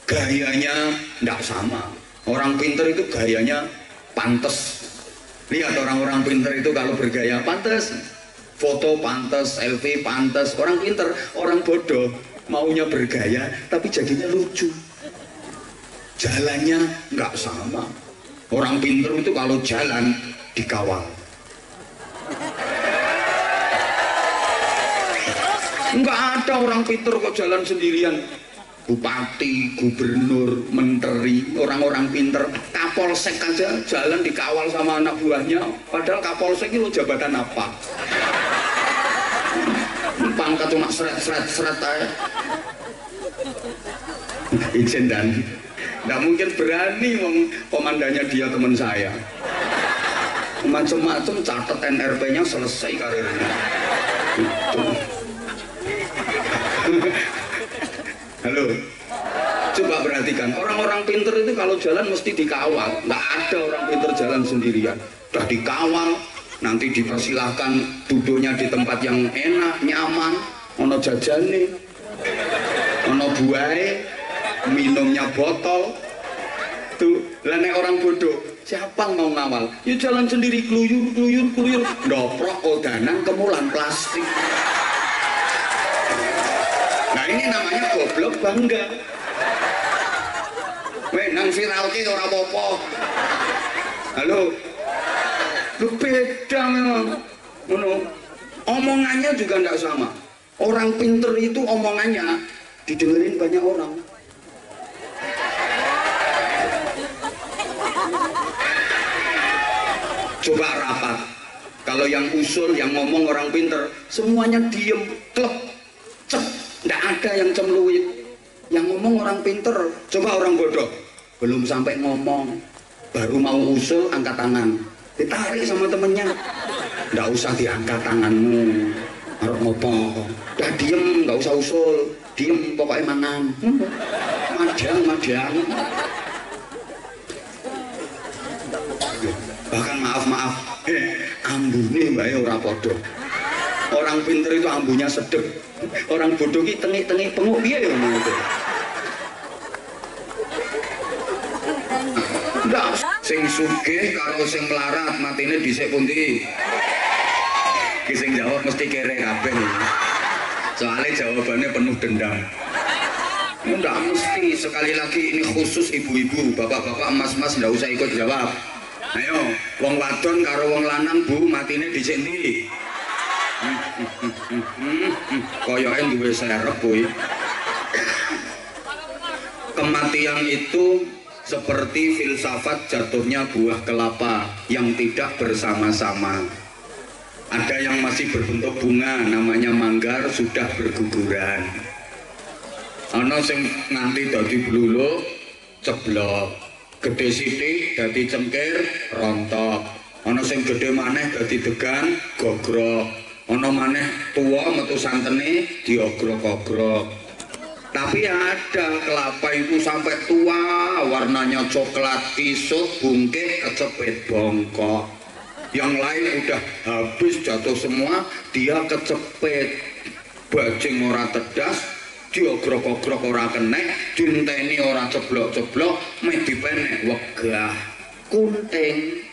gayanya tidak sama. Orang pinter itu gayanya pantes. Lihat orang-orang pinter itu kalau bergaya pantes, foto pantes, selfie pantes. Orang pinter, orang bodoh maunya bergaya tapi jadinya lucu, jalannya nggak sama. Orang pinter itu kalau jalan dikawal. Nggak ada orang pinter kok jalan sendirian. Bupati, gubernur, menteri, orang-orang pinter, kapolsek aja jalan dikawal sama anak buahnya. Padahal kapolsek itu jabatan apa? Pangkat cuma seret aja. Izin dan nggak mungkin berani komandannya dia teman saya. Macam-macam catat NRP-nya selesai karirnya. Itu. Halo, coba perhatikan orang-orang pinter itu kalau jalan mesti dikawal. Nggak ada orang pinter jalan sendirian. Udah dikawal, nanti dipersilahkan duduknya di tempat yang enak, nyaman, ono jajane, ono buahe, minumnya botol. Tuh, lah nek orang bodoh, siapa mau ngawal? Ya jalan sendiri, kluyur, ndoprok odanan kemulan plastik. Nah ini namanya goblok bangga. Weh nang viral ki ora apa-apa. Halo. Lu beda memang. Ngono. Omongannya juga enggak sama. Orang pinter itu omongannya didengerin banyak orang. Coba rapat. Kalau yang usul, yang ngomong orang pinter, semuanya diem, klep, cep. Nggak ada yang cemluit. Yang ngomong orang pinter. Coba orang bodoh, belum sampai ngomong, baru mau usul, angkat tangan, ditarik sama temennya. Nggak usah diangkat tanganmu, harus ngopo. Udah diem, nggak usah usul, diem pokoknya mangan. Madang. Bahkan maaf, ambune mbake ora padha. Orang pinter itu ambunya sedep. Orang bodoh ki tengik-tengik penguk piye ya ngono itu. Ndak sing sugih karo sing melarat matine dhisik pundi? Ki sing jawab mesti kere kabeh. Soalnya jawabannya penuh dendam. Ndak mesti, sekali lagi ini khusus ibu-ibu, bapak-bapak, emas-emas ndak usah ikut jawab. Ayo, wong wadon karo wong lanang Bu matine dhisik ndi? Koyoke duwe serep kuwi. Kematian itu seperti filsafat jatuhnya buah kelapa yang tidak bersama-sama. Ada yang masih berbentuk bunga, namanya manggar, sudah berguguran. Ana sing nganti dadi bluluk, ceblok. Gede sithik dadi cengkir, rontok. Ana sing gede maneh dadi degan, gogrok. Ono maneh tua metu santene diogrok-ogrok. Tapi ada kelapa itu sampai tua, warnanya coklat kisut, bungkeh, kecepit bongkok. Yang lain udah habis jatuh semua, dia kecepit. Bajing ora tedas, diogrok-ogrok ora kenek, dinteni ora ceblok-ceblok, meh dipenek wegah. Kunting.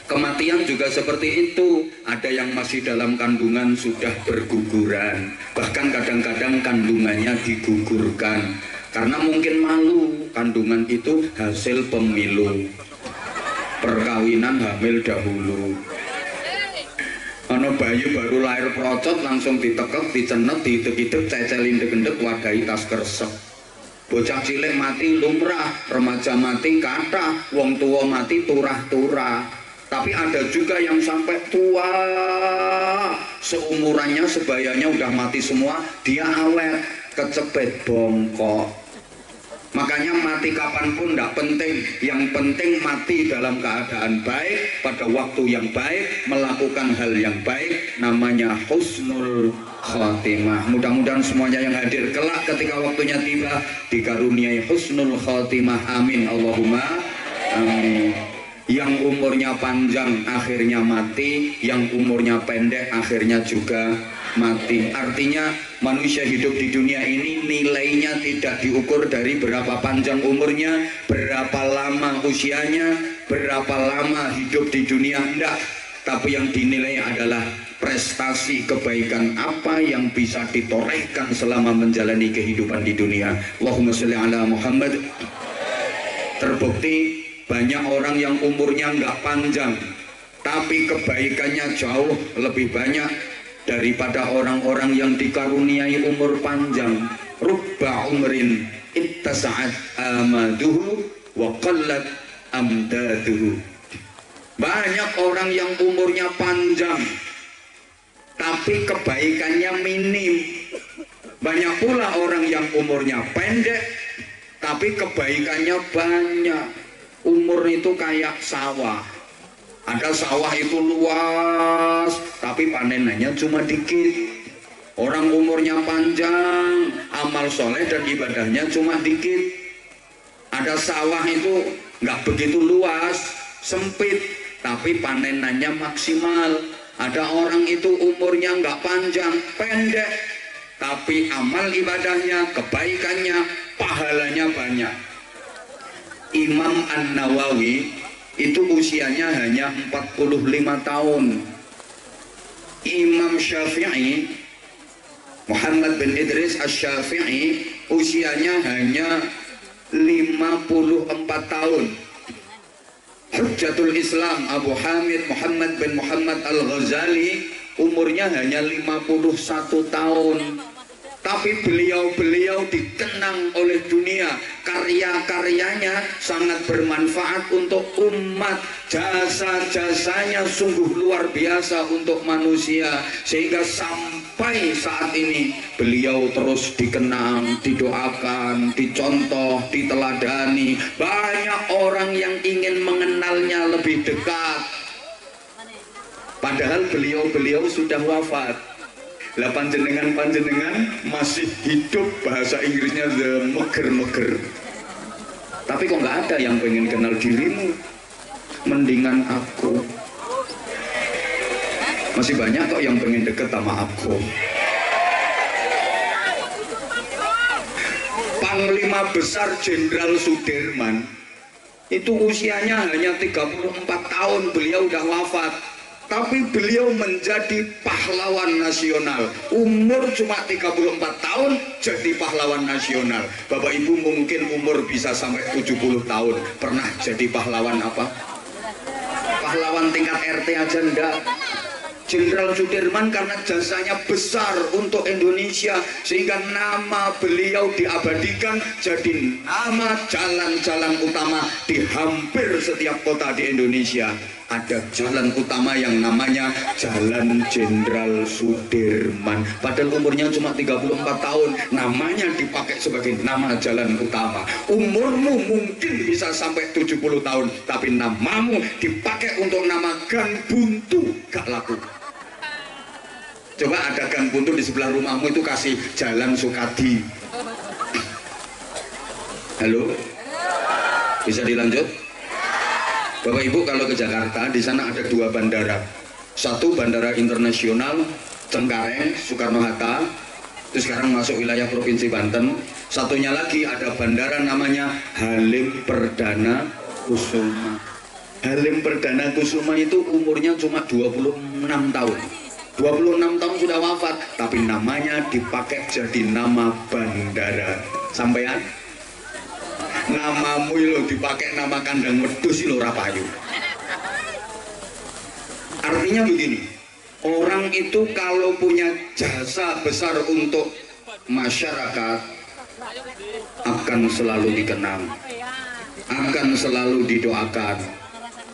Kematian juga seperti itu. Ada yang masih dalam kandungan sudah berguguran, bahkan kadang-kadang kandungannya digugurkan karena mungkin malu. Kandungan itu hasil pemilu, perkawinan hamil dahulu. Ono bayi baru lahir procot langsung ditekek, dicenet, diidek-idek, cecelin dek-dek, wadahi tas kersek. Bocah cilik mati lumrah, remaja mati kathah, wong tua mati turah-turah. Tapi ada juga yang sampai tua, seumurannya sebayanya udah mati semua, dia awet, kecepet bongkok. Makanya mati kapanpun tidak penting, yang penting mati dalam keadaan baik, pada waktu yang baik, melakukan hal yang baik, namanya husnul khotimah. Mudah-mudahan semuanya yang hadir kelak ketika waktunya tiba dikaruniai husnul khotimah. Amin Allahumma amin. Yang umurnya panjang akhirnya mati, yang umurnya pendek akhirnya juga mati. Artinya manusia hidup di dunia ini nilainya tidak diukur dari berapa panjang umurnya, berapa lama usianya, berapa lama hidup di dunia, enggak. Tapi yang dinilai adalah prestasi kebaikan apa yang bisa ditorehkan selama menjalani kehidupan di dunia. Allahumma sholli ala Muhammad. Terbukti banyak orang yang umurnya nggak panjang, tapi kebaikannya jauh lebih banyak daripada orang-orang yang dikaruniai umur panjang. Rubba umrin ittasa'at amaduhu wa qallat amdaduhu. Banyak orang yang umurnya panjang, tapi kebaikannya minim. Banyak pula orang yang umurnya pendek, tapi kebaikannya banyak. Umur itu kayak sawah. Ada sawah itu luas, tapi panenannya cuma dikit. Orang umurnya panjang, amal soleh dan ibadahnya cuma dikit. Ada sawah itu nggak begitu luas, sempit, tapi panenannya maksimal. Ada orang itu umurnya nggak panjang, pendek, tapi amal ibadahnya, kebaikannya, pahalanya banyak. Imam An-Nawawi itu usianya hanya 45 tahun. Imam Syafi'i, Muhammad bin Idris Asy-Syafi'i, usianya hanya 54 tahun. Hujjatul Islam Abu Hamid Muhammad bin Muhammad Al-Ghazali umurnya hanya 51 tahun. Tapi beliau dikenang oleh dunia, karya-karyanya sangat bermanfaat untuk umat, jasa-jasanya sungguh luar biasa untuk manusia, sehingga sampai saat ini beliau terus dikenang, didoakan, dicontoh, diteladani. Banyak orang yang ingin mengenalnya lebih dekat, padahal beliau sudah wafat. Lah panjenengan masih hidup, bahasa Inggrisnya the meger-meger. Tapi kok nggak ada yang pengen kenal dirimu, mendingan aku. Masih banyak kok yang pengen deket sama aku. Panglima Besar Jenderal Sudirman itu usianya hanya 34 tahun, beliau udah wafat. Tapi beliau menjadi pahlawan nasional. Umur cuma 34 tahun jadi pahlawan nasional. Bapak Ibu mungkin umur bisa sampai 70 tahun. Pernah jadi pahlawan apa? Pahlawan tingkat RT aja enggak. Jenderal Sudirman karena jasanya besar untuk Indonesia, sehingga nama beliau diabadikan jadi nama jalan-jalan utama di hampir setiap kota di Indonesia. Ada jalan utama yang namanya Jalan Jenderal Sudirman. Padahal umurnya cuma 34 tahun, namanya dipakai sebagai nama jalan utama. Umurmu mungkin bisa sampai 70 tahun, tapi namamu dipakai untuk nama Gang Buntu, gak laku. Coba ada Gang Buntu di sebelah rumahmu, itu kasih Jalan Sukadi. Halo? Bisa dilanjut? Bapak Ibu kalau ke Jakarta, di sana ada dua bandara. Satu bandara internasional Cengkareng, Soekarno-Hatta, itu sekarang masuk wilayah Provinsi Banten. Satunya lagi ada bandara namanya Halim Perdana Kusuma. Halim Perdana Kusuma itu umurnya cuma 26 tahun. 26 tahun sudah wafat, tapi namanya dipakai jadi nama bandara. Sampean? Namamu lo dipakai nama kandang wedhus lo rapayu. Artinya begini, orang itu kalau punya jasa besar untuk masyarakat akan selalu dikenang, akan selalu didoakan,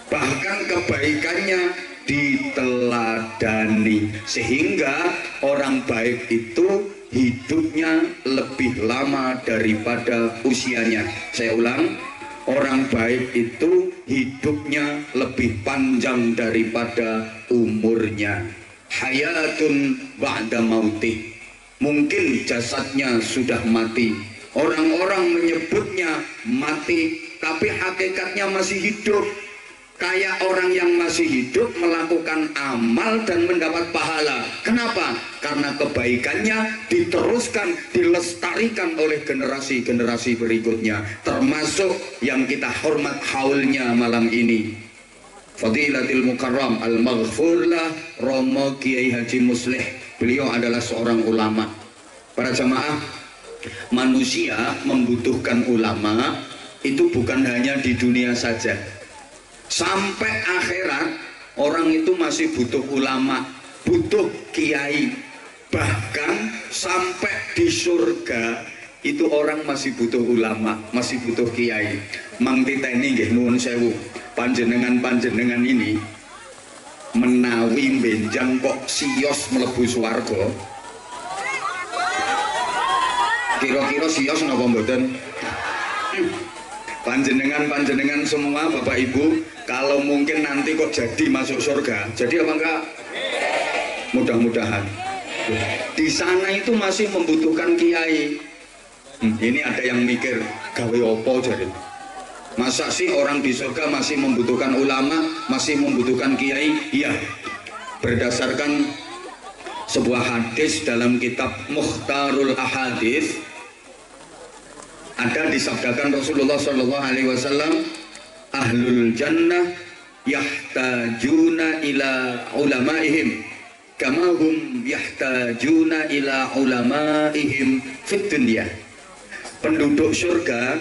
bahkan kebaikannya diteladani, sehingga orang baik itu hidupnya lebih lama daripada usianya. Saya ulang, orang baik itu hidupnya lebih panjang daripada umurnya. Hayatun ba'da mautih. Mungkin jasadnya sudah mati, orang-orang menyebutnya mati, tapi hakikatnya masih hidup. kayak orang yang masih hidup melakukan amal dan mendapat pahala. Kenapa? Karena kebaikannya diteruskan, dilestarikan oleh generasi-generasi berikutnya, termasuk yang kita hormat haulnya malam ini, Fadilatil Mukarram Al-Maghfurlah Romo Kiai Haji Muslih. Beliau adalah seorang ulama. Para jamaah, manusia membutuhkan ulama itu bukan hanya di dunia saja. Sampai akhirat orang itu masih butuh ulama, butuh kiai. Bahkan sampai di surga itu orang masih butuh ulama, masih butuh kiai. Mang titeni nggih nuwun sewu, panjenengan ini menawi benjang kok sios mlebu swarga. Kira-kira sios napa mboten? Panjenengan semua Bapak Ibu, kalau mungkin nanti kok jadi masuk surga, jadi apa enggak? Mudah-mudahan. Di sana itu masih membutuhkan kiai. Ini ada yang mikir, gawe opo jadi? Masa sih orang di surga masih membutuhkan ulama, masih membutuhkan kiai? Iya. Berdasarkan sebuah hadis dalam kitab Mukhtarul Ahadits, ada disabdakan Rasulullah Shallallahu Alaihi Wasallam, ahlul jannah yahtajuna ila ulamaihim kama hum yahtajuna ila ulamaihim fid dunya. Penduduk surga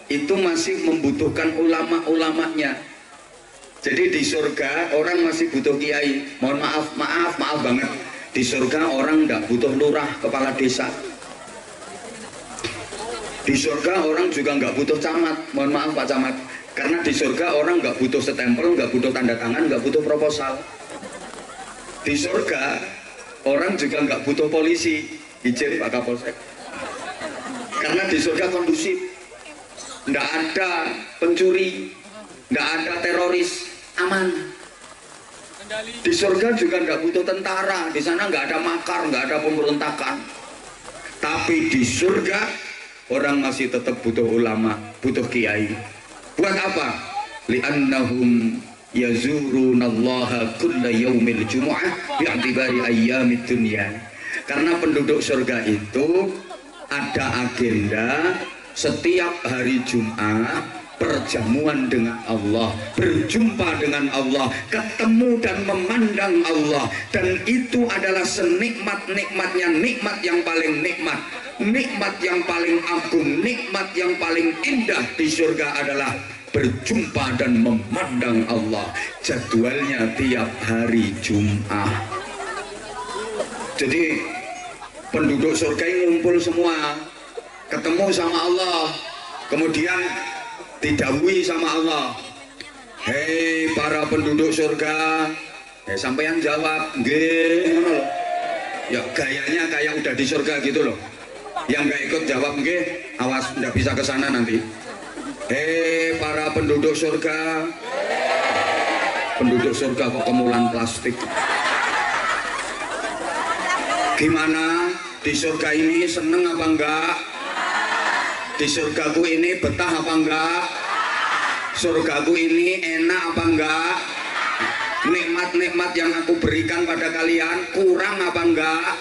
itu masih membutuhkan ulama-ulamanya. Jadi di surga orang masih butuh kiai. Mohon maaf banget, di surga orang nggak butuh lurah, kepala desa. Di surga orang juga nggak butuh camat. Mohon maaf Pak Camat, karena di surga orang nggak butuh stempel, nggak butuh tanda tangan, nggak butuh proposal. Di surga orang juga nggak butuh polisi, izin Pak Kapolsek, karena di surga kondusif, nggak ada pencuri, nggak ada teroris, aman. Di surga juga nggak butuh tentara, di sana nggak ada makar, nggak ada pemberontakan. Tapi di surga orang masih tetap butuh ulama, butuh kiai. Buat apa? Li'annahum yazurunallaha kulla yaumil jumu'ah bi'tibari ayyamid dunya. Karena penduduk surga itu ada agenda setiap hari Jumat perjamuan dengan Allah, berjumpa dengan Allah, ketemu dan memandang Allah. Dan itu adalah senikmat-nikmatnya, nikmat yang paling nikmat, nikmat yang paling agung, nikmat yang paling indah di surga adalah berjumpa dan memandang Allah. Jadwalnya tiap hari Jumat. Jadi penduduk surga ini ngumpul semua, ketemu sama Allah, kemudian didawuhi sama Allah, hei para penduduk surga, sampeyan jawab nggih. Ya gayanya kayak udah di surga gitu loh. Yang nggak ikut jawab nggih, awas nggak bisa ke sana nanti. Hei para penduduk surga. Penduduk surga kok kemulan plastik. Gimana di surga ini, seneng apa enggak? Di surgaku ini betah apa enggak? Surgaku ini enak apa enggak? Nikmat-nikmat yang aku berikan pada kalian kurang apa enggak?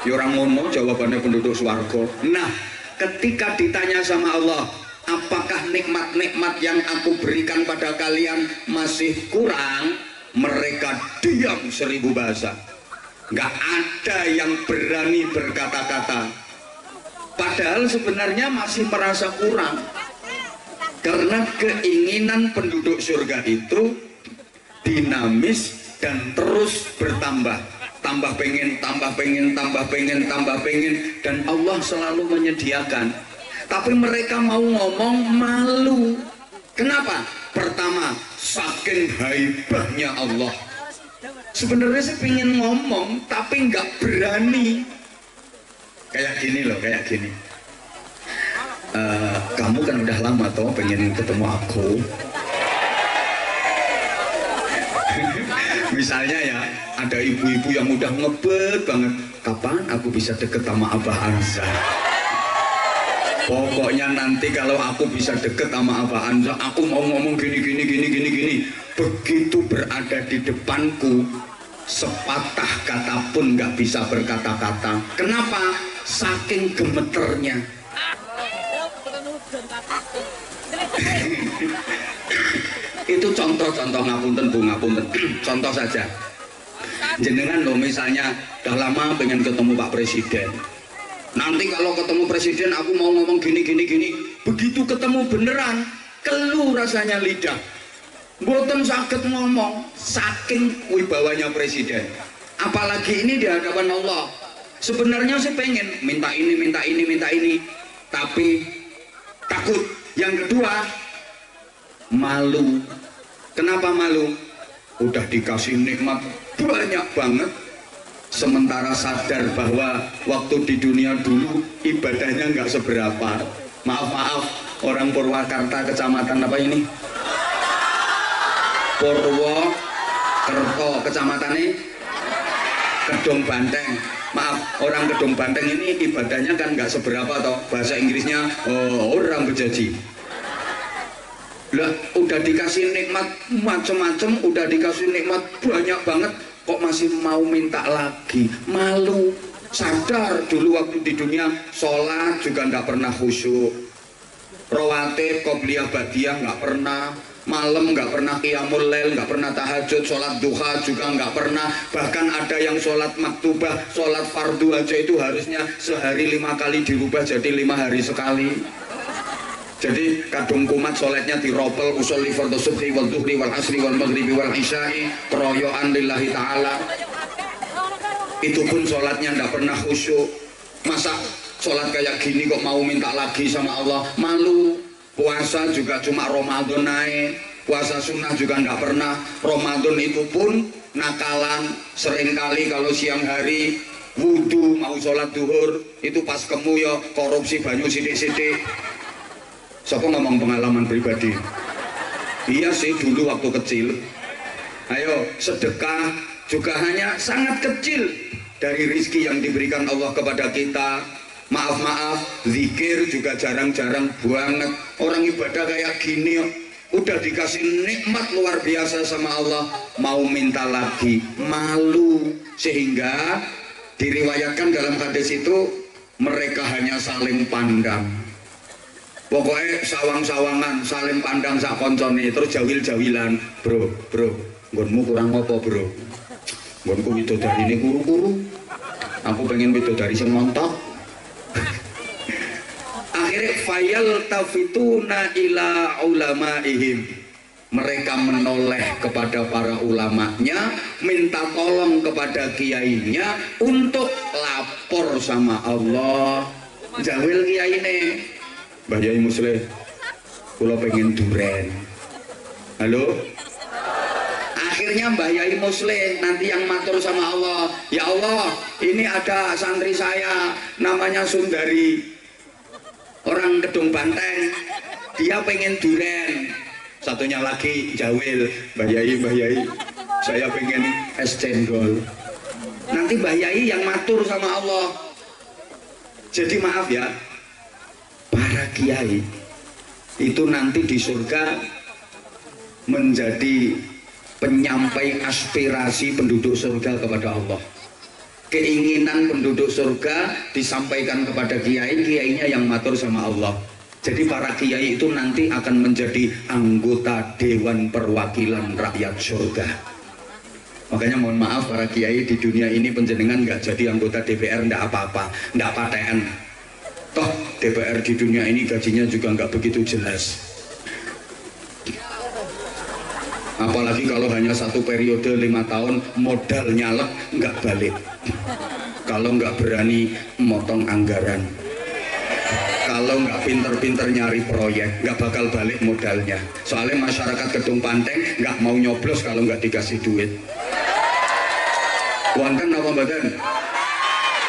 Ya orang ngono jawabannya penduduk swarga. Nah, ketika ditanya sama Allah, apakah nikmat-nikmat yang aku berikan pada kalian masih kurang? Mereka diam 1000 bahasa. Nggak ada yang berani berkata-kata. Padahal sebenarnya masih merasa kurang. Karena keinginan penduduk surga itu dinamis dan terus bertambah. Tambah pengen, tambah pengen, tambah pengen, tambah pengen. Dan Allah selalu menyediakan. Tapi mereka mau ngomong malu. Kenapa? Pertama, saking haibahnya Allah. Sebenarnya sih pengen ngomong, tapi nggak berani. Kayak gini loh, kayak gini. Kamu kan udah lama toh pengen ketemu aku. Misalnya ya, ada ibu-ibu yang udah ngebet banget, kapan aku bisa deket sama Abah Anza? Pokoknya nanti kalau aku bisa deket sama Abah Anza, aku mau ngomong gini. Begitu berada di depanku, sepatah kata pun nggak bisa berkata-kata. Kenapa? Saking gemeternya. Itu contoh-contoh, ngapunten Bu, ngapunten. Contoh saja. Jenengan loh misalnya udah lama pengen ketemu Pak Presiden. Nanti kalau ketemu presiden aku mau ngomong gini. Begitu ketemu beneran, keluh rasanya lidah. Mboten saged ngomong, saking wibawanya presiden. Apalagi ini di hadapan Allah. Sebenarnya sih pengen minta ini, tapi takut. Yang kedua, malu. Kenapa malu? Udah dikasih nikmat banyak banget, sementara sadar bahwa waktu di dunia dulu ibadahnya nggak seberapa. Maaf, orang Purwakarta, kecamatan apa ini? Purwokerto, kecamatannya Kedung Banteng. Maaf, orang Kedung Banteng ini ibadahnya kan nggak seberapa toh. Bahasa Inggrisnya orang bejaji. Lah, udah dikasih nikmat macem-macem, udah dikasih nikmat banyak banget, kok masih mau minta lagi? Malu. Sadar dulu waktu di dunia sholat juga nggak pernah khusyuk, rawatib, qobliyah, ba'diyah nggak pernah, malam nggak pernah qiyamul lail, nggak pernah tahajud, sholat duha juga nggak pernah. Bahkan ada yang sholat maktubah, sholat fardu aja itu harusnya sehari 5 kali dirubah jadi 5 hari sekali. Jadi kadung kumat sholatnya diropel, usolli fardhu subhi wal dhuhri wal asri wal maghribi wal isya'i keroyokan lillahi ta'ala. Itu pun sholatnya nggak pernah khusyuk. Masa sholat kayak gini kok mau minta lagi sama Allah? Malu. Puasa juga cuma Ramadan naik, puasa sunnah juga nggak pernah. Ramadan itu pun nakalan. Seringkali kalau siang hari wudhu mau sholat duhur, itu pas kemu ya korupsi banyu sidik-sidik. Siapa ngomong pengalaman pribadi? Iya sih, dulu waktu kecil. Ayo, sedekah juga hanya sangat kecil dari rizki yang diberikan Allah kepada kita. Maaf, zikir juga jarang-jarang banget. Orang ibadah kayak gini, udah dikasih nikmat luar biasa sama Allah, mau minta lagi, malu. Sehingga diriwayatkan dalam hadis itu, mereka hanya saling pandang. Pokoknya sawang-sawangan, saling pandang sak koncone, terus jawil-jawilan. Bro, nggonmu kurang apa bro? Nggonku widodari ini kuru-kuru, aku pengen widodari sing montok. Akhirnya fayal tafituna ila ulamaihim, mereka menoleh kepada para ulamanya, minta tolong kepada kiainya untuk lapor sama Allah. Jawil kiai ini, Mbah Yai Musleh, kula pengen duren. Halo? Akhirnya Mbah Yai Musleh nanti yang matur sama Allah, ya Allah, ini ada santri saya namanya Sundari, orang Kedung Banteng, dia pengen duren. Satunya lagi jawil, Mbah Yai, saya pengen es cendol. Nanti Mbah Yai yang matur sama Allah. Jadi maaf ya, para kiai itu nanti di surga menjadi penyampai aspirasi penduduk surga kepada Allah. Keinginan penduduk surga disampaikan kepada kiai, kiainya yang matur sama Allah. Jadi para kiai itu nanti akan menjadi anggota Dewan Perwakilan Rakyat Surga. Makanya mohon maaf para kiai, di dunia ini penjenengan nggak jadi anggota DPR nggak apa-apa, nggak paten. Toh DPR di dunia ini gajinya juga nggak begitu jelas. Apalagi kalau hanya satu periode 5 tahun, modal nyalek nggak balik. Kalau nggak berani motong anggaran, kalau nggak pinter-pinter nyari proyek, nggak bakal balik modalnya. Soalnya masyarakat Kedung Banteng nggak mau nyoblos kalau nggak dikasih duit. Wonten apa mboten?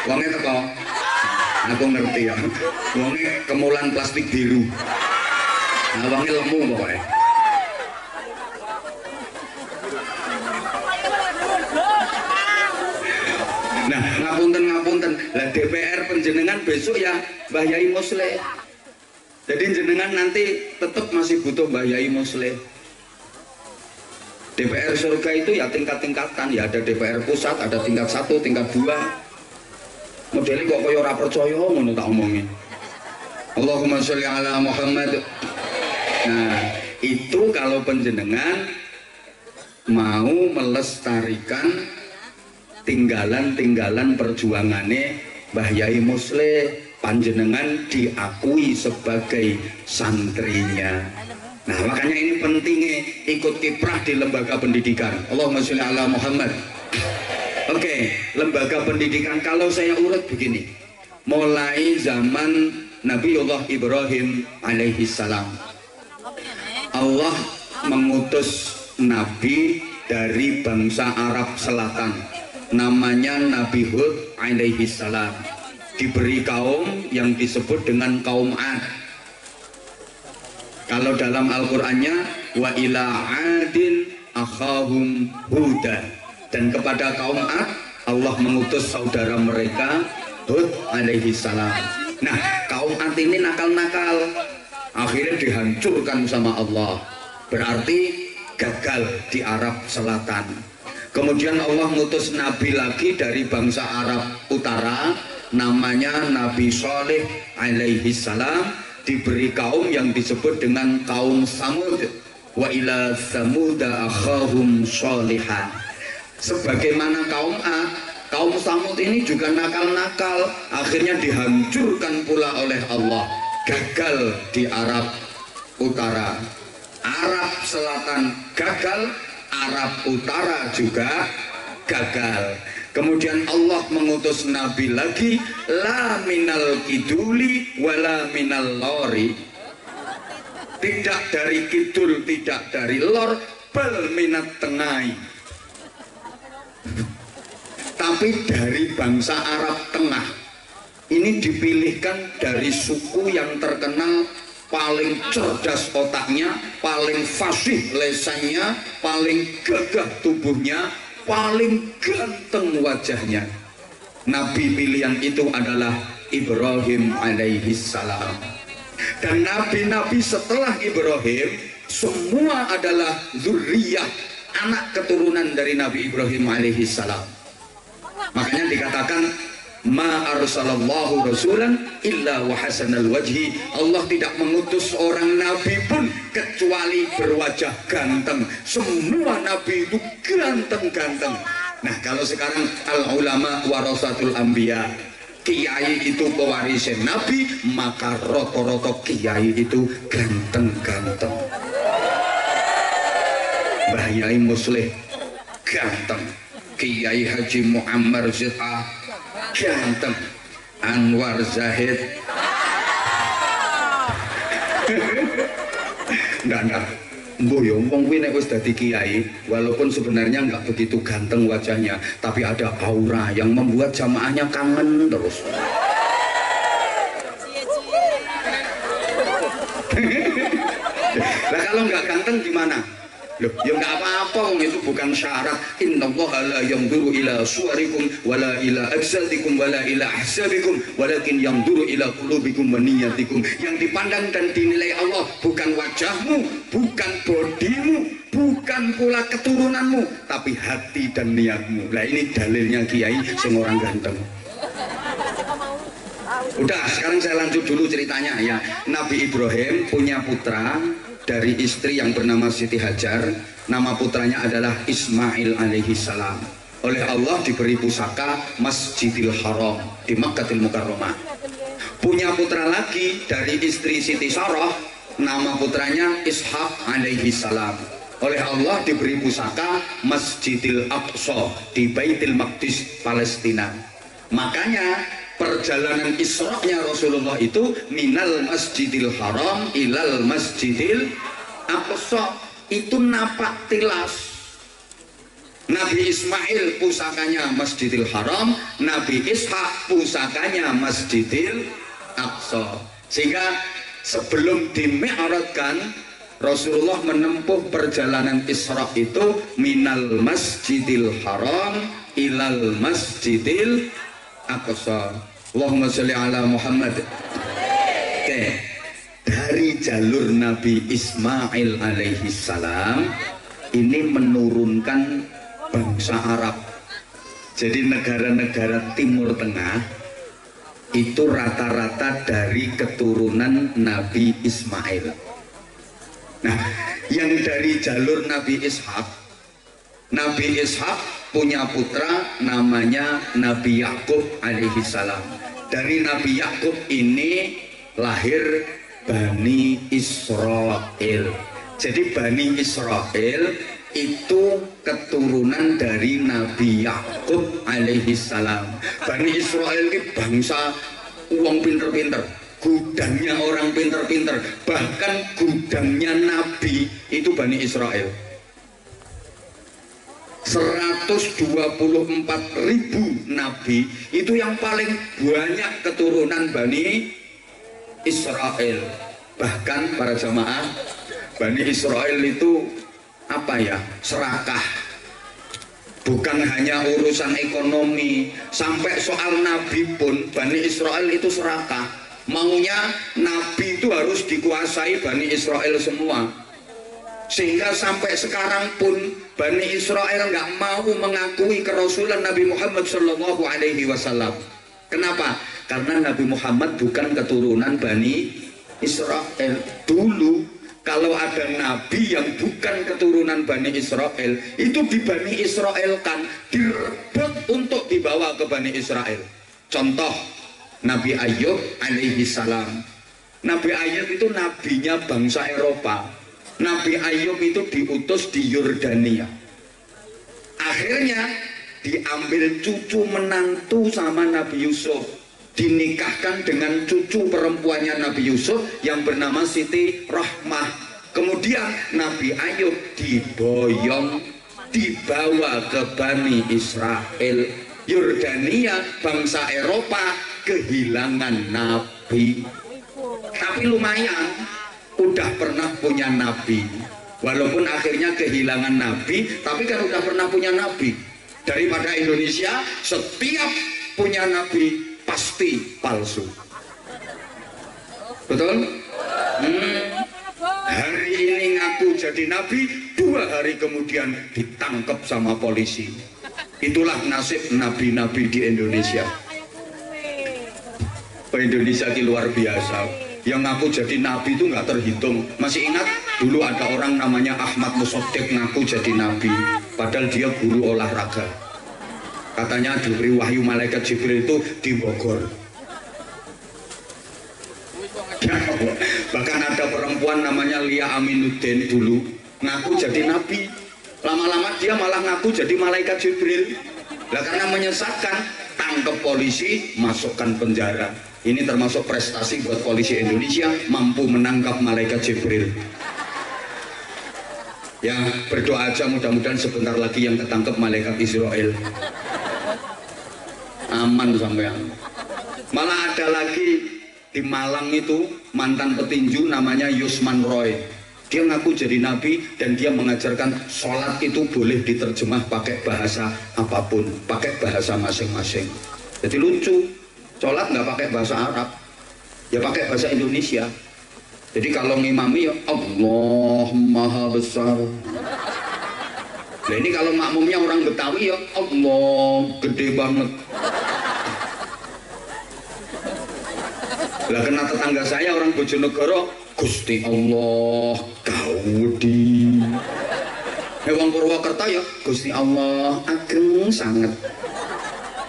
Wonge teko. Aku ngerti ya. Wonge kemulan plastik biru. Nah, wonge lemu pokoknya. Nah, ngapunten. Lah DPR penjenengan besok ya Mbah Yai Musleh. Jadi jenengan nanti tetap masih butuh Mbah Yai Muslim. DPR surga itu ya tingkat-tingkatan, ya ada DPR pusat, ada tingkat 1, tingkat 2. Modelnya kok kaya ora percaya ngono tak omongin. Allahumma sholli ala Muhammad. Nah, itu kalau penjenengan mau melestarikan tinggalan-tinggalan perjuangannya Mbah Yai Muslim, panjenengan diakui sebagai santrinya. Nah, makanya ini pentingnya ikut kiprah di lembaga pendidikan. Allahumma sholli ala Muhammad. Oke, lembaga pendidikan kalau saya urut begini. Mulai zaman Nabiullah Ibrahim alaihi salam. Allah mengutus nabi dari bangsa Arab Selatan. Namanya Nabi Hud alaihi salam. Diberi kaum yang disebut dengan kaum Ad. Kalau dalam Al-Qur'annya wa ila adin akhahum huda, dan kepada kaum Ad Allah mengutus saudara mereka Hud alaihi salam. Nah, kaum Ad ini nakal-nakal, akhirnya dihancurkan sama Allah, berarti gagal di Arab Selatan. Kemudian Allah mengutus nabi lagi dari bangsa Arab Utara, namanya Nabi Shalih alaihi salam, diberi kaum yang disebut dengan kaum Samud. Wa ila samuda akhahum sholihan. Sebagaimana kaum Ad, kaum Samud ini juga nakal-nakal, akhirnya dihancurkan pula oleh Allah, gagal di Arab Utara. Arab Selatan gagal, Arab Utara juga gagal. Kemudian Allah mengutus nabi lagi, la minal kiduli wala minal lori, tidak dari kidul, tidak dari lor, bal minat tengai, tapi dari bangsa Arab Tengah. Ini dipilihkan dari suku yang terkenal paling cerdas otaknya, paling fasih lesannya, paling gagah tubuhnya, paling ganteng wajahnya. Nabi pilihan itu adalah Ibrahim alaihi salam. Dan nabi-nabi setelah Ibrahim semua adalah zuriyah, anak keturunan dari Nabi Ibrahim alaihi salam. Makanya dikatakan ma arsalallahu rasulan illa wa hasanal wajhi. Allah tidak mengutus orang nabi pun kecuali berwajah ganteng. Semua nabi itu ganteng-ganteng. Nah, kalau sekarang al ulama warasatul anbiya, kiai itu pewaris nabi, maka roto-roto kiai itu ganteng-ganteng. Mbah Yai Muslim ganteng, Kiai Haji Muammar Zita ganteng, Anwar Zahid enggak mbuh ya wong kuwi nek wis dadi kiai walaupun sebenarnya enggak begitu ganteng wajahnya, tapi ada aura yang membuat jamaahnya kangen terus. Lah kalau enggak ganteng gimana? Loh, ya enggak apa-apa, itu bukan syarat. Innallaha la yanzuru ila suwarikum wala ila ajsadikum wala ila ahsabikum walakin yanzuru ila qulubikum wa niyyatikum. Yang dipandang dan dinilai Allah bukan wajahmu, bukan bodimu, bukan pula keturunanmu, tapi hati dan niatmu. Lah ini dalilnya kiai sing orang ganteng. Udah, sekarang saya lanjut dulu ceritanya ya. Nabi Ibrahim punya putra dari istri yang bernama Siti Hajar. Nama putranya adalah Ismail alaihi salam. Oleh Allah diberi pusaka Masjidil Haram di Makkahul Mukarramah. Punya putra lagi dari istri Siti Sarah, nama putranya Ishak alaihi salam. Oleh Allah diberi pusaka Masjidil Aqsa di Baitul Maqdis Palestina. Makanya perjalanan Isra-nya Rasulullah itu minal Masjidil Haram ilal Masjidil Aqsa, itu napak tilas. Nabi Ismail pusakanya Masjidil Haram, Nabi Ishak pusakanya Masjidil Aqsa. Sehingga sebelum dimi'rajkan, Rasulullah menempuh perjalanan Isra itu minal Masjidil Haram ilal Masjidil Aqsa. Allahumma sholli ala Muhammad. Oke. jalur Nabi Ismail alaihi salam ini menurunkan bangsa Arab. Jadi negara-negara Timur Tengah itu rata-rata dari keturunan Nabi Ismail. Nah, yang dari jalur Nabi Ishak punya putra namanya Nabi Yakub alaihi salam. Dari Nabi Yakub ini lahir Bani Israel. Jadi Bani Israel itu keturunan dari Nabi Yakub alaihi salam. Bani Israel ini bangsa uang pinter-pinter, gudangnya orang pinter-pinter, bahkan gudangnya Nabi itu Bani Israel. 124.000 Nabi itu yang paling banyak keturunan Bani Israel. Bahkan para jamaah, Bani Israel itu apa ya, serakah. Bukan hanya urusan ekonomi, sampai soal Nabi pun Bani Israel itu serakah. Maunya Nabi itu harus dikuasai Bani Israel semua. Sehingga sampai sekarang pun Bani Israel nggak mau mengakui kerasulan Nabi Muhammad Shallallahu Alaihi Wasallam. Kenapa? Karena Nabi Muhammad bukan keturunan Bani Israel. Dulu kalau ada Nabi yang bukan keturunan Bani Israel, itu di Bani Israel kan direbut untuk dibawa ke Bani Israel. Contoh Nabi Ayub alaihi salam. Nabi Ayub itu nabinya bangsa Eropa. Nabi Ayub itu diutus di Yordania. Akhirnya diambil cucu menantu sama Nabi Yusuf, dinikahkan dengan cucu perempuannya Nabi Yusuf yang bernama Siti Rahmah. Kemudian Nabi Ayub diboyong, dibawa ke Bani Israel. Yordania, bangsa Eropa, kehilangan Nabi. Tapi lumayan, udah pernah punya Nabi. Walaupun akhirnya kehilangan Nabi, tapi kan udah pernah punya Nabi. Daripada Indonesia setiap punya Nabi pasti palsu. Betul? Hari ini ngaku jadi Nabi, 2 hari kemudian ditangkap sama polisi. Itulah nasib nabi-nabi di Indonesia. Indonesia ini luar biasa. Yang ngaku jadi nabi itu nggak terhitung. Masih ingat dulu ada orang namanya Ahmad Musaddiq ngaku jadi nabi, padahal dia guru olahraga. Katanya diberi wahyu malaikat Jibril itu di Bogor. Bahkan ada perempuan namanya Lia Aminuddin dulu ngaku jadi nabi, lama-lama dia malah ngaku jadi malaikat Jibril. Lah karena menyesatkan, tangkap polisi, masukkan penjara. Ini termasuk prestasi buat polisi Indonesia, mampu menangkap malaikat Jibril. Ya berdoa aja mudah-mudahan sebentar lagi yang ketangkep malaikat Israel. Aman sampean. Malah ada lagi di Malang itu mantan petinju namanya Yusman Roy. Dia ngaku jadi nabi dan dia mengajarkan sholat itu boleh diterjemah pakai bahasa apapun, pakai bahasa masing-masing. Jadi lucu, sholat nggak pakai bahasa Arab, ya pakai bahasa Indonesia. Jadi kalau ngimami ya Allah Maha Besar. Nah ini kalau makmumnya orang Betawi ya Allah gede banget. Lah kena tetangga saya orang Bojonegoro, Gusti Allah Gaudi. Wong Purwokerto ya Gusti Allah ageng sanget.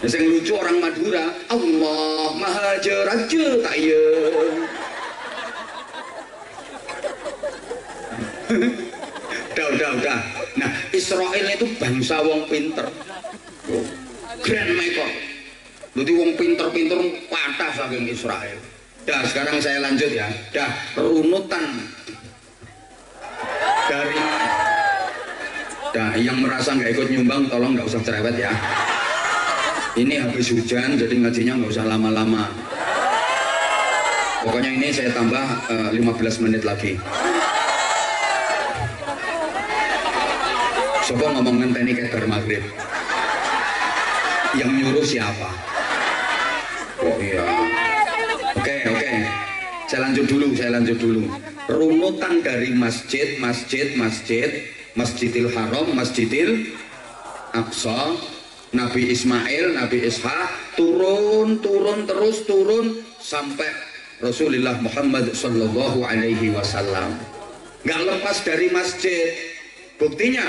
Yang lucu orang Madura, Allah Maha Jeraja tak ya. Udah. Nah Israel itu bangsa wong pinter, grand maker. Jadi wong pinter-pinter patah saking Israel. Dah sekarang saya lanjut ya. Dah runutan dari yang merasa nggak ikut nyumbang tolong nggak usah cerewet ya. Ini habis hujan jadi ngajinya nggak usah lama-lama. Pokoknya ini saya tambah 15 menit lagi. Coba ngomongin teknik kabar maghrib. Yang nyuruh siapa? Oh iya. Oke. Saya lanjut dulu. Runutan dari masjid, Masjidil Haram, Masjidil Aqsa, Nabi Ismail, Nabi Ishak, turun sampai Rasulullah Muhammad Sallallahu Alaihi Wasallam. Nggak lepas dari masjid. Buktinya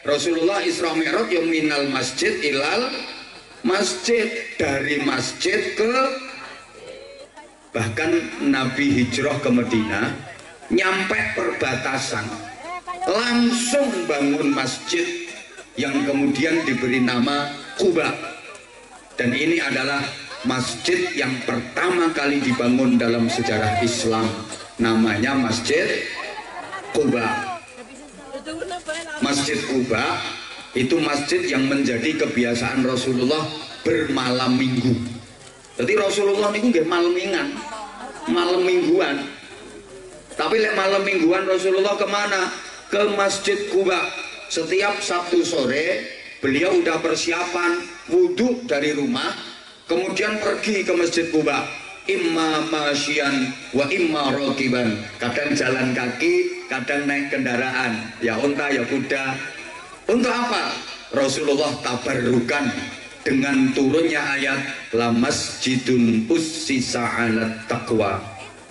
Rasulullah Isra Mi'raj yang minal masjid ilal masjid, dari masjid ke, bahkan Nabi hijrah ke Madinah, nyampe perbatasan langsung bangun masjid yang kemudian diberi nama Quba. Dan ini adalah masjid yang pertama kali dibangun dalam sejarah Islam, namanya Masjid Quba. Masjid Quba itu masjid yang menjadi kebiasaan Rasulullah bermalam minggu. Jadi Rasulullah itu nggih malam mingguan. Tapi lek malam mingguan Rasulullah kemana? Ke Masjid Quba. Setiap Sabtu sore beliau udah persiapan wudhu dari rumah, kemudian pergi ke Masjid Quba. Imma masyian wa imma rakiban. Kadang jalan kaki, kadang naik kendaraan, ya unta ya kuda. Untuk apa? Rasulullah tabarrukan dengan turunnya ayat la masjidun ussisa 'alat taqwa.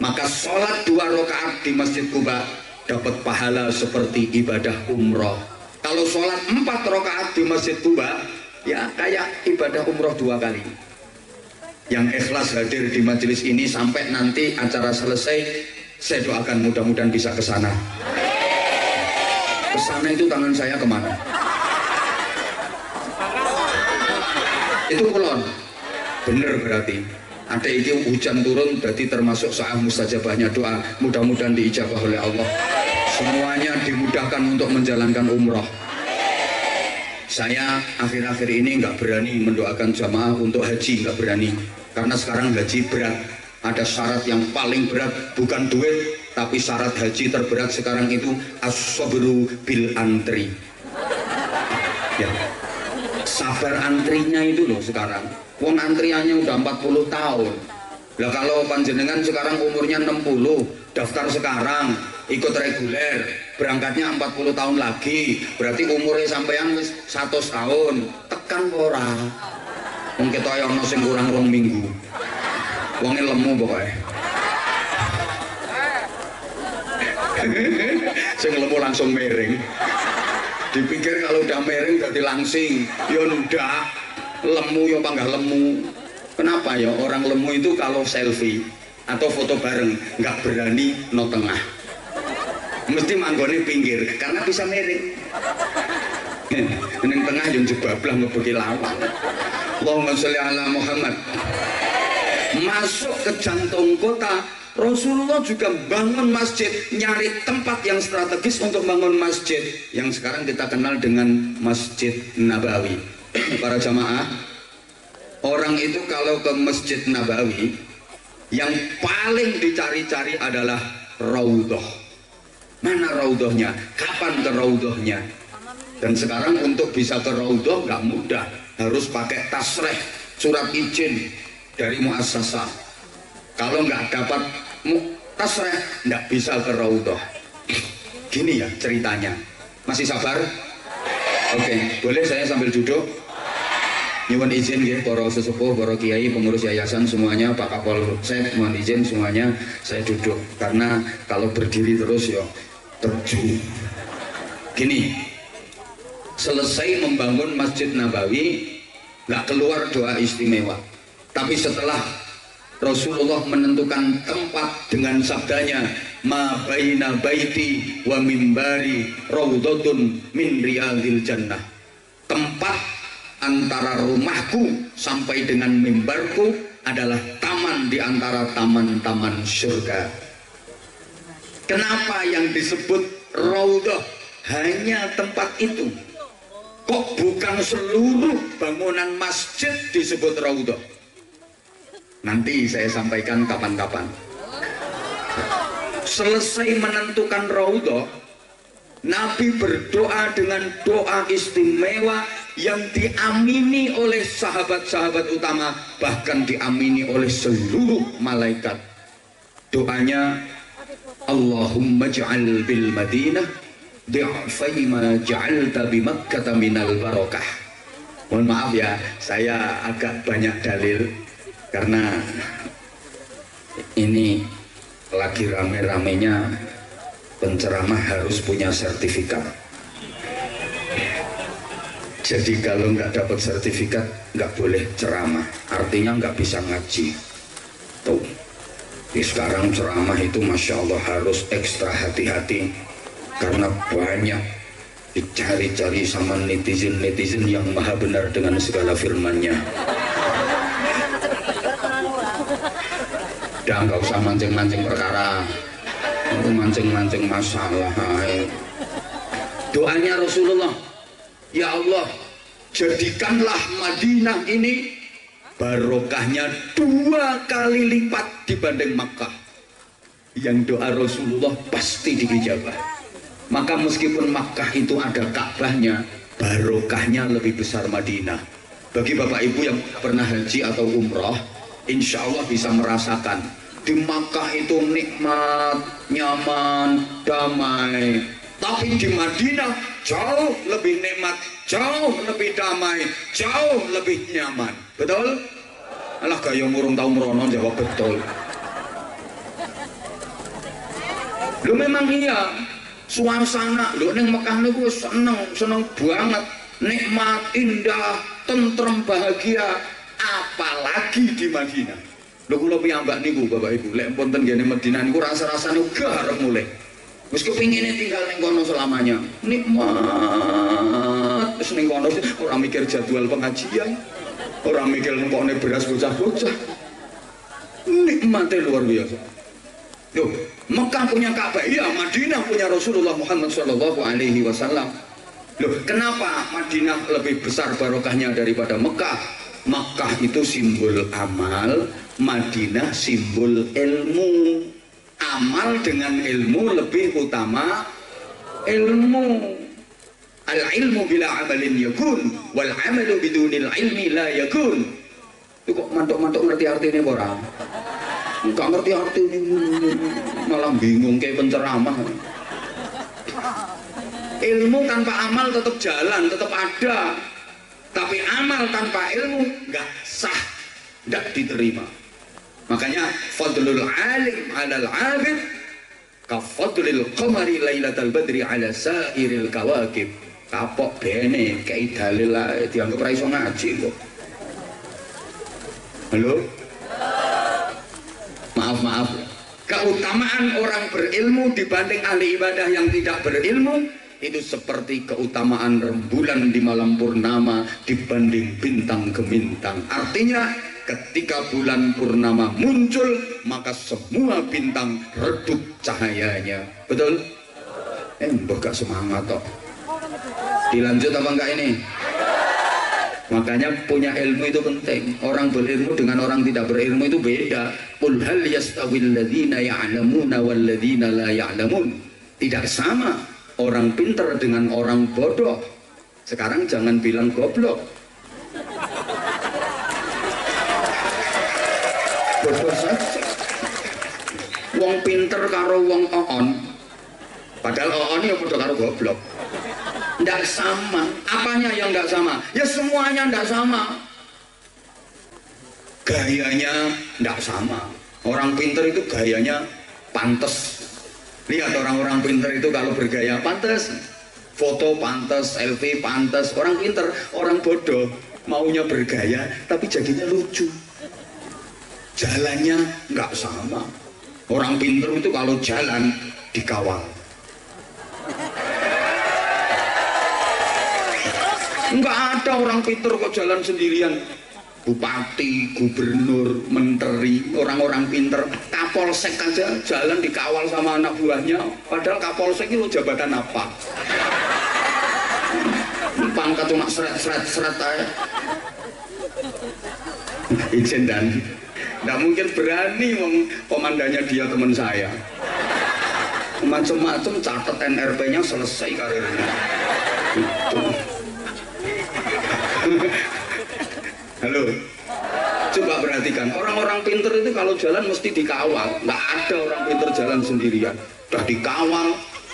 Maka sholat 2 rakaat di Masjid Quba dapat pahala seperti ibadah umroh. Kalau sholat 4 rakaat di Masjid Quba, ya kayak ibadah umroh 2 kali. Yang ikhlas hadir di majelis ini sampai nanti acara selesai, saya doakan mudah-mudahan bisa ke sana. Ke sana itu tangan saya kemana? Itu kulon. Bener berarti. Ada ini hujan turun, berarti termasuk saat mustajabahnya doa. Mudah-mudahan diijabah oleh Allah. Semuanya dimudahkan untuk menjalankan umroh. Saya akhir-akhir ini nggak berani mendoakan jamaah untuk haji, nggak berani. Karena sekarang haji berat. Ada syarat yang paling berat, bukan duit, tapi syarat haji terberat sekarang itu as-sabru bil antri. Ya. Sabar antrinya itu loh sekarang. Wong antriannya udah 40 tahun. Lah kalau panjenengan sekarang umurnya 60, daftar sekarang, ikut reguler, berangkatnya 40 tahun lagi, berarti umurnya sampean wis 100 tahun. Tekan ora. Wong ketok ono sing kurang 2 minggu. Wonge lemu pokoknya. Sing lemu langsung miring. Dipikir kalau udah miring berarti langsing. Ya ndak, lemu ya panggah lemu. Kenapa ya orang lemu itu kalau selfie atau foto bareng nggak berani no tengah, mesti manggone pinggir karena bisa miring. Neng tengah yang jebablah ngebeki lawang. Allahumma sholli ala Muhammad. Masuk ke jantung kota, Rasulullah juga bangun masjid, nyari tempat yang strategis untuk bangun masjid yang sekarang kita kenal dengan Masjid Nabawi. Para jamaah, orang itu kalau ke Masjid Nabawi yang paling dicari-cari adalah raudhah. Mana raudhahnya? Kapan ke raudhahnya? Dan sekarang untuk bisa ke raudhah nggak mudah, harus pakai tasreh, surat izin dari muassasah. Kalau nggak dapat tasreh nggak bisa ke raudhah. Gini ya ceritanya. Masih sabar? Oke, boleh saya sambil duduk? Nyuwun izin ya para sesepuh, para kiai, pengurus yayasan semuanya, Pak Kapolsek, mohon izin semuanya saya duduk karena kalau berdiri terus ya terjun. Gini, selesai membangun Masjid Nabawi nggak keluar doa istimewa, tapi setelah Rasulullah menentukan tempat dengan sabdanya ma baina baiti wa mimbari raudhatun min riyadil jannah. Tempat antara rumahku sampai dengan mimbarku adalah taman di antara taman-taman surga. Kenapa yang disebut raudhah hanya tempat itu? Kok bukan seluruh bangunan masjid disebut raudhah? Nanti saya sampaikan kapan-kapan. Selesai menentukan raudhah, Nabi berdoa dengan doa istimewa yang diamini oleh sahabat-sahabat utama, bahkan diamini oleh seluruh malaikat. Doanya Allahumma ja'al bil Madinah di'afai ma ja'alta bi Makkah minal barakah. Mohon maaf ya, saya agak banyak dalil karena ini lagi rame-ramenya penceramah harus punya sertifikat. Jadi kalau nggak dapat sertifikat nggak boleh ceramah, artinya nggak bisa ngaji. Tuh, sekarang ceramah itu Masya Allah harus ekstra hati-hati karena banyak dicari-cari sama netizen-netizen yang maha benar dengan segala firman-Nya. Udah nggak usah mancing-mancing perkara, itu mancing-mancing masalah. Doanya Rasulullah, ya Allah, jadikanlah Madinah ini barokahnya 2 kali lipat dibanding Makkah. Yang doa Rasulullah pasti diijabah. Maka meskipun Makkah itu ada Ka'bahnya, barokahnya lebih besar Madinah. Bagi Bapak Ibu yang pernah haji atau umroh, insya Allah bisa merasakan di Makkah itu nikmat, nyaman, damai. Tapi di Madinah jauh lebih nikmat, jauh lebih damai, jauh lebih nyaman. Betul? Alah gaya murung tau merono jawab betul. Lu memang iya, suasana lu neng Mekah niku seneng banget, nikmat, indah, tentrem, bahagia. Apalagi di Madinah. Lho kula piyambak niku Bapak Ibu, lek wonten ngene Madinah niku rasa-rasane uga arep mulih. Wis kepingine tinggal ning kono selamanya. Nikmat. Wis ning kono ora mikir jadwal pengajian, ora mikir ngkone beras bocah-bocah. Nikmatnya luar biasa. Loh, Mekah punya Ka'bah, iya, Madinah punya Rasulullah Muhammad Shallallahu Alaihi Wasallam. Loh, kenapa Madinah lebih besar barokahnya daripada Mekah? Mekah itu simbol amal, Madinah simbol ilmu. Amal dengan ilmu lebih utama ilmu. Al ilmu bila amalin yakun, wal amalu bidunil ilmi la yakun. Itu kok mantuk-mantuk ngerti artinya orang? Enggak ngerti arti ini, malah bingung kayak penceramah. Ilmu tanpa amal tetap jalan, tetap ada. Tapi amal tanpa ilmu nggak sah, nggak diterima. Makanya fadlul alim alal abid kafadlil qamari lailatal badri ala sairil kawakib. Kapok bene kayak dalil lah dianggap ra iso ngaji kok. Halo? Maaf, keutamaan orang berilmu dibanding ahli ibadah yang tidak berilmu itu seperti keutamaan rembulan di malam purnama dibanding bintang gemintang. Artinya ketika bulan purnama muncul maka semua bintang redup cahayanya. Betul? Gak semangat toh. Dilanjut apa enggak ini? Makanya punya ilmu itu penting. Orang berilmu dengan orang tidak berilmu itu beda. Qul hal yastawil ladzina ya'lamuna wal ladzina la ya'lamun. Tidak sama orang pintar dengan orang bodoh. Sekarang jangan bilang goblok. Bodoh saja. Wong pinter karo wong oon. Padahal oon ya bodoh karo goblok. Tidak sama. Apanya yang tidak sama? Ya semuanya tidak sama. Gayanya tidak sama. Orang pinter itu gayanya pantas. Lihat orang-orang pinter itu kalau bergaya pantas, foto pantas, selfie pantas. Orang pinter, orang bodoh maunya bergaya tapi jadinya lucu. Jalannya nggak sama. Orang pinter itu kalau jalan dikawal. Enggak ada orang pinter kok jalan sendirian. Bupati, gubernur, menteri, orang-orang pinter, kapolsek aja jalan dikawal sama anak buahnya. Padahal kapolsek itu jabatan apa? Pangkat cuma seret aja. Izin dan nggak mungkin berani komandannya dia teman saya. Macam-macam catat NRP-nya selesai karirnya. Itu. Halo, coba perhatikan. perhatikan, orang-orang pinter itu kalau jalan mesti dikawal. Nggak ada orang pinter jalan sendirian. Udah dikawal,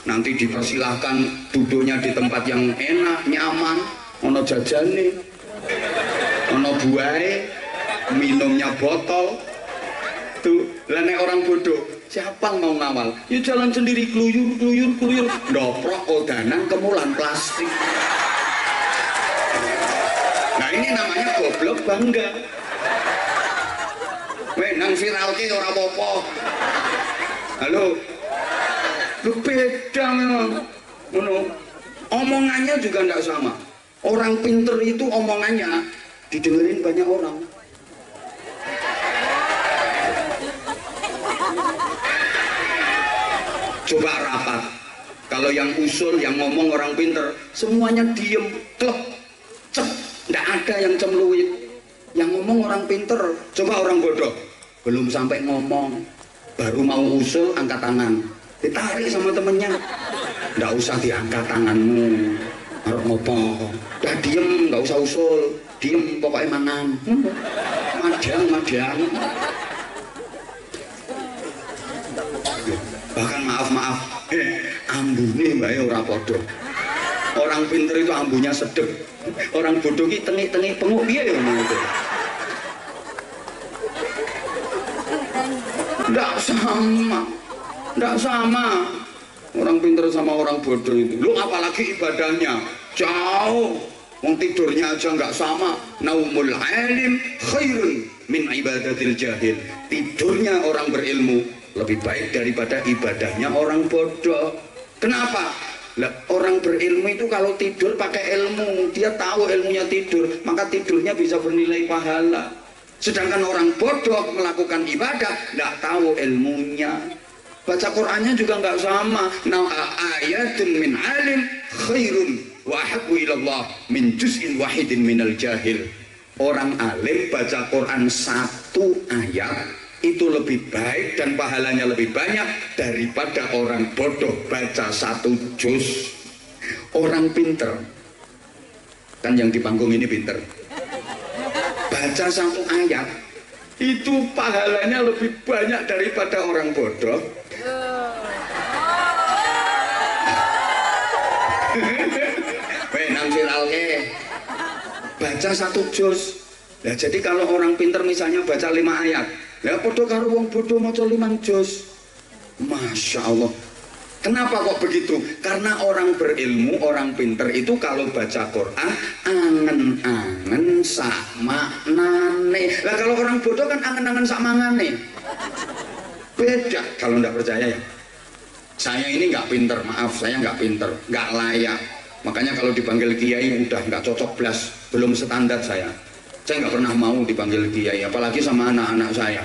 nanti dipersilahkan duduknya di tempat yang enak, nyaman, ono jajane, ono buahe, minumnya botol. Tuh, lah nek orang bodoh, siapa mau ngawal? Ya jalan sendiri, kluyur, ndoprok kodanan kemulan plastik. Nah ini namanya goblok bangga. Weh nang viral ki ora apa-apa. Halo. Lu beda memang. Ngono. Omongannya juga enggak sama. Orang pinter itu omongannya didengerin banyak orang. Coba rapat. Kalau yang usul, yang ngomong orang pinter, semuanya diem, klep, cep, nggak ada yang cemluit. Yang ngomong orang pinter, coba orang bodoh, belum sampai ngomong, baru mau usul, angkat tangan, ditarik sama temennya, nggak usah diangkat tanganmu, harus ngopong, udah diem, nggak usah usul, diem pokoknya mangan, madang. Bahkan maaf, ambune mbake ora padha. Orang pinter itu ambunya sedep. Orang bodoh ki tengik-tengik penguk piye ya ngono itu. Nggak sama. Orang pinter sama orang bodoh itu. Lu apalagi ibadahnya jauh. Wong tidurnya aja nggak sama. Naumul alim khairun min ibadatil jahil. Tidurnya orang berilmu lebih baik daripada ibadahnya orang bodoh. Kenapa? Lah, orang berilmu itu kalau tidur pakai ilmu, dia tahu ilmunya tidur, maka tidurnya bisa bernilai pahala. Sedangkan orang bodoh melakukan ibadah, nggak tahu ilmunya. Baca Qur'annya juga nggak sama. Nah, ayatun min alim khairun wa ahabbu ilallah min juz'in wahidin minal jahil. Orang alim baca Quran satu ayat itu lebih baik dan pahalanya lebih banyak daripada orang bodoh baca satu juz. Orang pinter, kan yang di panggung ini pinter, baca satu ayat itu pahalanya lebih banyak daripada orang bodoh. Nang viralke baca satu juz. Nah, jadi kalau orang pinter misalnya baca 5 ayat, ya podo karo wong bodoh maca 5 juz. Masya Allah. Kenapa kok begitu? Karena orang berilmu, orang pinter itu kalau baca Quran angen-angen sak maknane. Lah kalau orang bodoh kan angen-angen sak mangane. Beda. Kalau nggak percaya ya. Saya ini nggak pinter, maaf, saya nggak pinter, nggak layak. Makanya kalau dipanggil kiai udah nggak cocok belas, belum standar saya. Saya nggak pernah mau dipanggil kiai, apalagi sama anak-anak saya.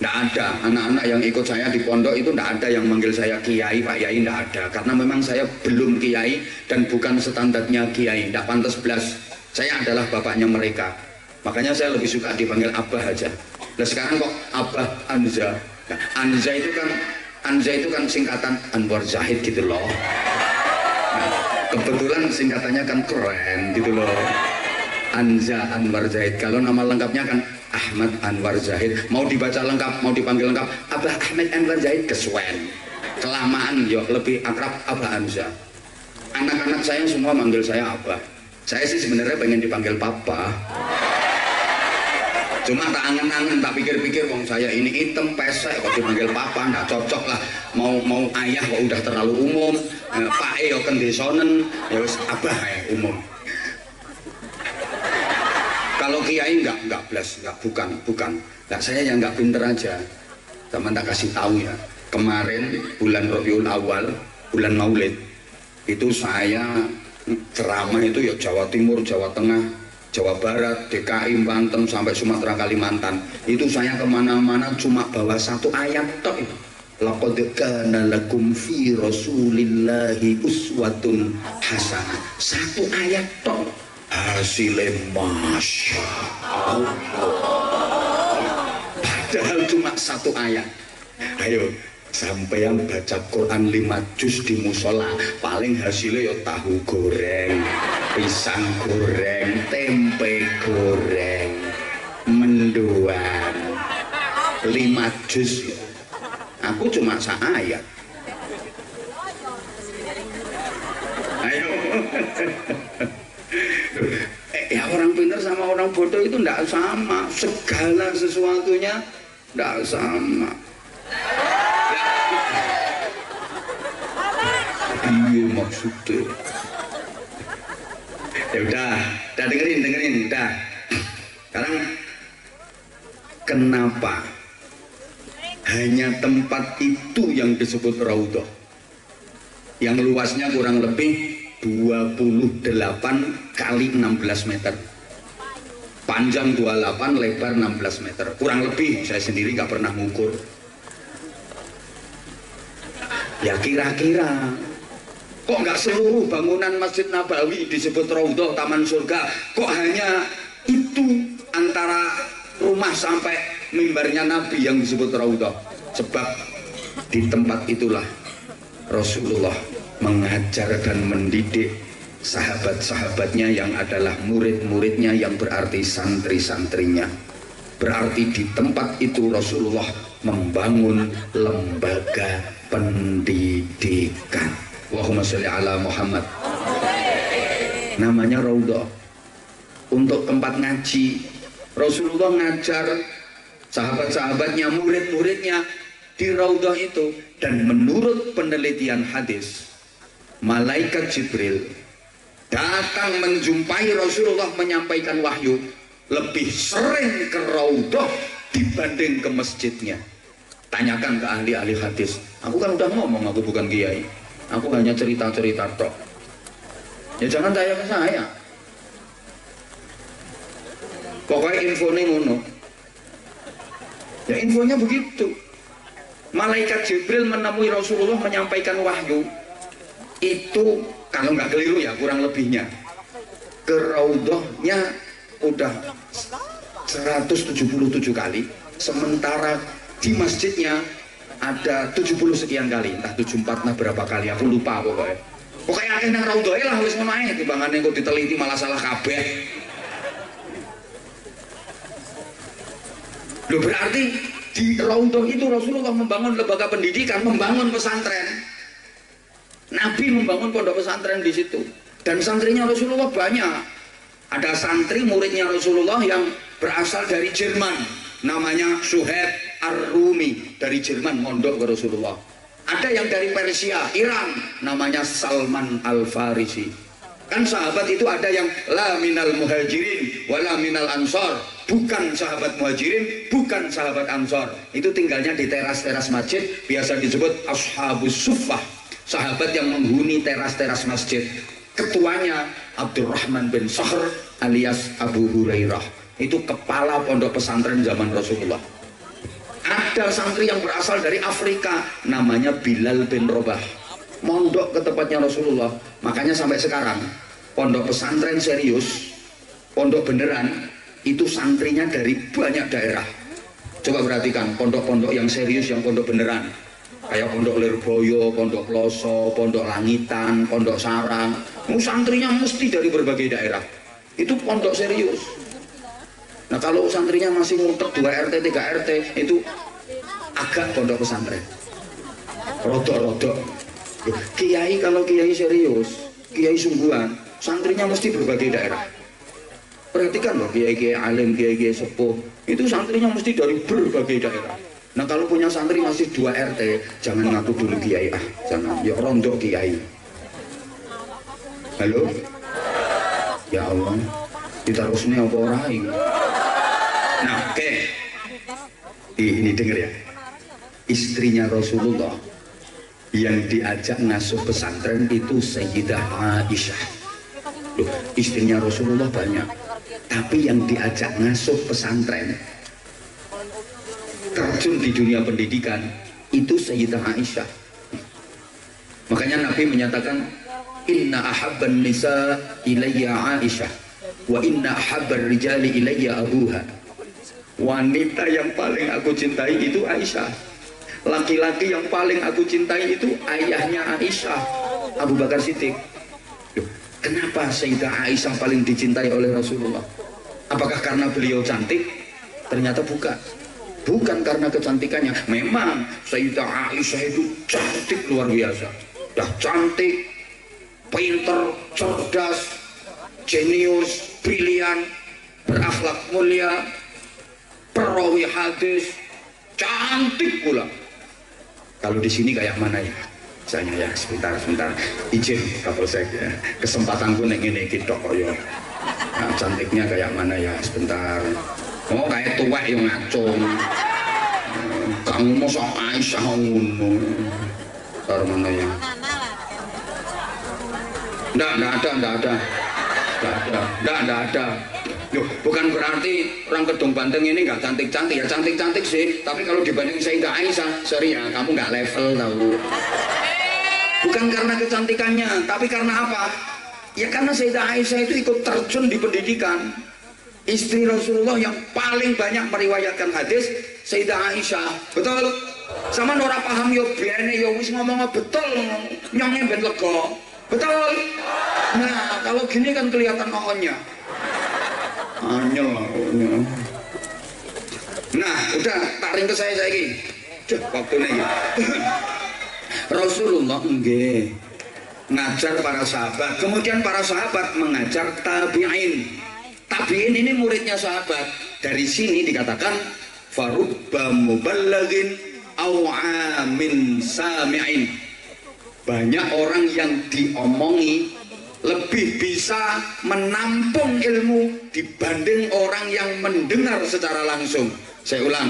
Nggak ada, anak-anak yang ikut saya di pondok itu nggak ada yang manggil saya kiai, Pak Yai, nggak ada. Karena memang saya belum kiai dan bukan standarnya kiai, nggak pantas belas. Saya adalah bapaknya mereka. Makanya saya lebih suka dipanggil Abah aja. Nah sekarang kok Abah Anza. Nah, Anza itu kan singkatan Anwar Zahid gitu loh. Nah, kebetulan singkatannya kan keren gitu loh. Anza Anwar Zahid. Kalau nama lengkapnya kan Ahmad Anwar Zahid. Mau dibaca lengkap, mau dipanggil lengkap Abah Ahmad Anwar Zahid kesuwen. Kelamaan yo lebih akrab Abah Anza. Anak-anak saya semua manggil saya Abah. Saya sih sebenarnya pengen dipanggil Papa. Cuma tak angen-angen, tak pikir-pikir wong saya ini hitam pesek kok dipanggil Papa, nggak cocok lah. Mau ayah kok udah terlalu umum. Pak yo kendesonen, ya wis Abah ya umum. Kalau kiai enggak belas, enggak, bukan. Nah, saya yang enggak pinter aja. Teman tak kasih tahu ya. Kemarin bulan Rabiul Awal, bulan Maulid, itu saya ceramah itu ya Jawa Timur, Jawa Tengah, Jawa Barat, DKI, Banten sampai Sumatera, Kalimantan. Itu saya kemana-mana cuma bawa satu ayat tok itu. Laqad kana lakum fi Rasulillahi uswatun hasanah. Satu ayat tok. Hasilnya Masya Allah. Padahal cuma satu ayat. Ayo sampeyan baca Quran 5 juz di musola, paling hasilnya ya tahu goreng, pisang goreng, tempe goreng, canduan 5 juz. Aku cuma ayat. Ayo. Ya orang pintar sama orang bodoh itu tidak sama, segala sesuatunya tidak sama. Iya maksudnya. Ya udah dengerin, udah. Sekarang kenapa hanya tempat itu yang disebut Raudhah, yang luasnya kurang lebih 28 kali 16 meter, panjang 28, lebar 16 meter, kurang lebih. Saya sendiri nggak pernah mengukur. Ya kira-kira kok nggak seluruh bangunan Masjid Nabawi disebut Raudhah, taman surga? Kok hanya itu antara rumah sampai mimbarnya Nabi yang disebut Raudhah? Sebab di tempat itulah Rasulullah mengajar dan mendidik sahabat-sahabatnya yang adalah murid-muridnya, yang berarti santri-santrinya. Berarti di tempat itu Rasulullah membangun lembaga pendidikan. Allahumma sholli ala Muhammad. Namanya Raudhah. Untuk tempat ngaji, Rasulullah ngajar sahabat-sahabatnya, murid-muridnya di Raudhah itu. Dan menurut penelitian hadis, malaikat Jibril datang menjumpai Rasulullah menyampaikan wahyu lebih sering ke Raudhah dibanding ke masjidnya. Tanyakan ke ahli-ahli hadis. Aku kan udah ngomong, aku bukan kiai, aku hanya cerita-cerita tok. Ya jangan tanya ke saya. Pokoknya infonya ngono. Ya infonya begitu. Malaikat Jibril menemui Rasulullah menyampaikan wahyu itu, kalau nggak keliru ya kurang lebihnya, ke Raudhahnya udah 177 kali, sementara di masjidnya ada 70 sekian kali, entah 74 nah berapa kali, aku lupa pokoknya. Pokoknya akhirnya Raudhah lah wis ngono ae, timbangane kok diteliti malah salah kabeh. Loh, berarti di Raudhah itu Rasulullah membangun lembaga pendidikan, membangun pesantren. Nabi membangun pondok pesantren di situ. Dan santrinya Rasulullah banyak. Ada santri muridnya Rasulullah yang berasal dari Jerman, namanya Suhaib Ar-Rumi, dari Jerman mondok ke Rasulullah. Ada yang dari Persia, Iran, namanya Salman Al-Farisi. Kan sahabat itu ada yang la minal muhajirin wala minal ansor, bukan sahabat muhajirin, bukan sahabat ansor. Itu tinggalnya di teras-teras masjid, biasa disebut ashabus suffah, sahabat yang menghuni teras-teras masjid. Ketuanya Abdurrahman bin Sahr alias Abu Hurairah, itu kepala pondok pesantren zaman Rasulullah. Ada santri yang berasal dari Afrika, namanya Bilal bin Rabah, mondok ke tempatnya Rasulullah. Makanya sampai sekarang pondok pesantren serius, pondok beneran, itu santrinya dari banyak daerah. Coba perhatikan pondok-pondok yang serius, yang pondok beneran, kayak pondok Lirboyo, pondok Ploso, pondok Langitan, pondok Sarang, santrinya mesti dari berbagai daerah. Itu pondok serius. Nah kalau santrinya masih ngutek 2 RT 3 RT, itu agak pondok pesantren, rodok-rodok. Kiai kalau kiai serius, kiai sungguhan, santrinya mesti berbagai daerah. Perhatikan loh, kiai-kiai alim, kiai-kiai sepuh, itu santrinya mesti dari berbagai daerah. Nah kalau punya santri masih 2 RT, jangan ngaku dulu kiai, jangan, ya rondok kiai. Halo? Ya Allah, ditaruhnya apa orang? Nah oke, ini denger ya, istrinya Rasulullah yang diajak ngasuh pesantren itu Sayyidah Aisyah. Loh, istrinya Rasulullah banyak, tapi yang diajak ngasuh pesantren, terjun di dunia pendidikan, itu Sayyidah Aisyah. Makanya Nabi menyatakan, inna ahabban nisa ilayya Aisyah wa inna ahabbar rijali ilayya abuha. Wanita yang paling aku cintai itu Aisyah, laki-laki yang paling aku cintai itu ayahnya Aisyah, Abu Bakar Siddiq. Kenapa Sayyidah Aisyah paling dicintai oleh Rasulullah? Apakah karena beliau cantik? Ternyata bukan karena kecantikannya. Memang Sayyidah Aisyah itu cantik luar biasa, dah cantik, pinter, cerdas, jenius, brilian, berakhlak mulia, perawi hadis, cantik pula. Kalau di sini kayak mana ya? Misalnya ya, sebentar izin Kapolsek ya, kesempatanku neng ini kita koyo. Nah, cantiknya kayak mana ya? Sebentar. Oh, kayak tuwek yang ngacung. Kamu mau soal Aisyah ngono. Taruh mana ya? Nggak ada. Loh, bukan berarti orang Kedung Banteng ini nggak cantik-cantik ya, cantik-cantik sih. Tapi kalau dibanding Sayyidah Aisyah, sorry ya, kamu nggak level tahu. Bukan karena kecantikannya, tapi karena apa? Ya karena Sayyidah Aisyah itu ikut terjun di pendidikan. Istri Rasulullah yang paling banyak meriwayatkan hadis Sayyidah Aisyah, betul? Sama Nora paham yo biene yo wis ngomong betul, nyongnya ben lega, betul? Nah kalau gini kan kelihatan ohonnya. Anyel. Nah, udah tak ring ke saya lagi. Waktunya. Rasulullah nggih ngajar para sahabat, kemudian para sahabat mengajar tabi'in. Tabi'in ini muridnya sahabat. Dari sini dikatakan farubba muballagin aw amin sami'in. Banyak orang yang diomongi lebih bisa menampung ilmu dibanding orang yang mendengar secara langsung. Saya ulang,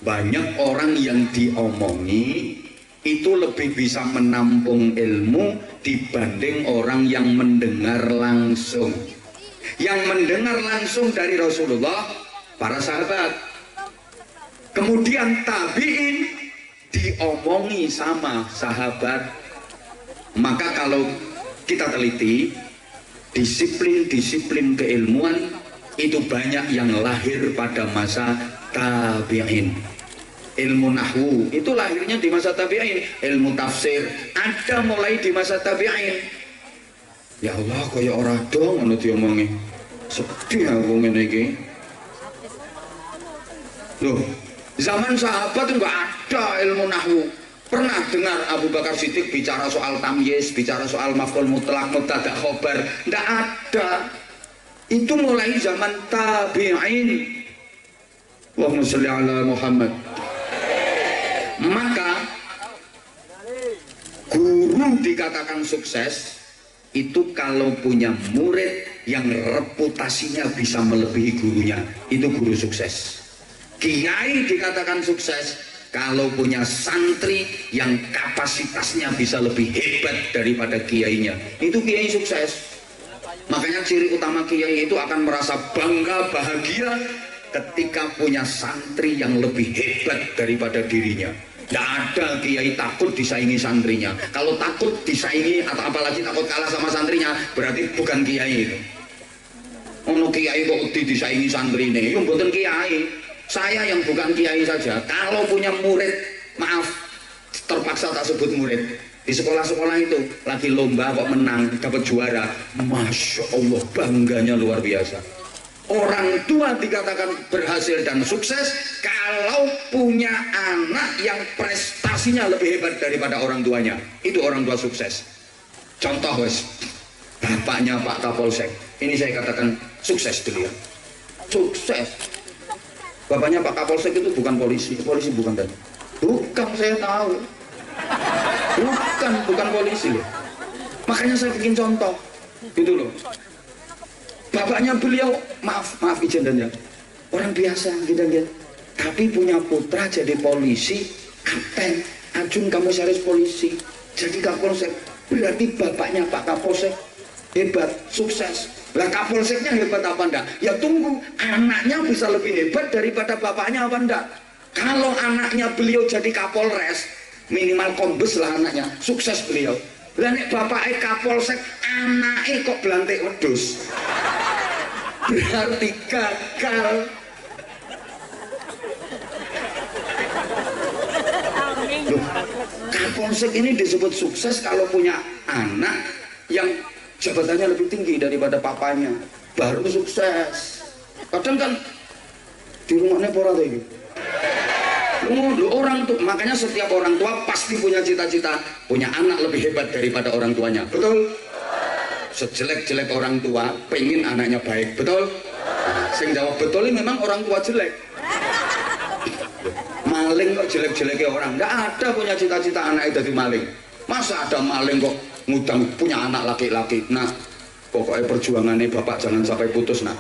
banyak orang yang diomongi itu lebih bisa menampung ilmu dibanding orang yang mendengar langsung. Yang mendengar langsung dari Rasulullah para sahabat, kemudian tabi'in diomongi sama sahabat. Maka kalau kita teliti disiplin keilmuan itu banyak yang lahir pada masa tabi'in. Ilmu nahwu itu lahirnya di masa tabi'in, ilmu tafsir ada mulai di masa tabi'in. Ya Allah, kaya ora dong ngono diomongi. Sedih aku ngene iki. Loh, zaman sahabat enggak ada ilmu nahwu. Pernah dengar Abu Bakar Siddiq bicara soal tamyiz, bicara soal maf'ul mutlak, mubtada khobar? Tidak ada. Itu mulai zaman tabi'in. Allahumma sholli ala Muhammad. Maka guru dikatakan sukses itu kalau punya murid yang reputasinya bisa melebihi gurunya, itu guru sukses. Kiai dikatakan sukses kalau punya santri yang kapasitasnya bisa lebih hebat daripada kiainya, itu kiai sukses. Makanya ciri utama kiai itu akan merasa bangga, bahagia ketika punya santri yang lebih hebat daripada dirinya. Tidak ada kiai takut disaingi santrinya. Kalau takut disaingi atau apalagi takut kalah sama santrinya, berarti bukan kiai itu. Ono kiai kok disaingi santrine, itu bukan kiai. Saya yang bukan kiai saja, kalau punya murid, maaf, terpaksa tak sebut murid, di sekolah-sekolah itu lagi lomba kok menang, dapat juara, Masya Allah, bangganya luar biasa. Orang tua dikatakan berhasil dan sukses kalau punya anak yang prestasinya lebih hebat daripada orang tuanya. Itu orang tua sukses. Contoh wes, bapaknya Pak Kapolsek, ini saya katakan sukses beliau. Sukses. Bapaknya Pak Kapolsek itu bukan polisi bukan tadi. Bukan, saya tahu. Bukan polisi loh. Makanya saya bikin contoh, gitu loh. Bapaknya beliau, maaf izin dan ya, orang biasa gitu kan. Tapi punya putra jadi polisi, kapten, Ajun Komisaris Polisi, jadi Kapolsek. Berarti bapaknya Pak Kapolsek hebat, sukses. Lah Kapolseknya hebat apa enggak? Ya tunggu, anaknya bisa lebih hebat daripada bapaknya apa enggak? Kalau anaknya beliau jadi Kapolres, minimal kombes lah anaknya, sukses beliau. Lah nek bapaknya Kapolsek, anaknya kok belantik wedhus, berarti gagal. Loh, Kapolsek ini disebut sukses kalau punya anak yang jabatannya lebih tinggi daripada papanya, baru sukses. Kadang kan Di rumahnya pora tuh itu. Orang tuh, makanya setiap orang tua pasti punya cita-cita punya anak lebih hebat daripada orang tuanya. Betul? Sejelek-jelek orang tua pengen anaknya baik. Betul? Sing jawab betul ini memang orang tua jelek. Maling kok jelek-jeleknya orang. Nggak ada punya cita-cita anaknya jadi maling. Masa ada maling kok ngudang punya anak laki-laki. Nah, pokoknya perjuangannya bapak jangan sampai putus. Nah,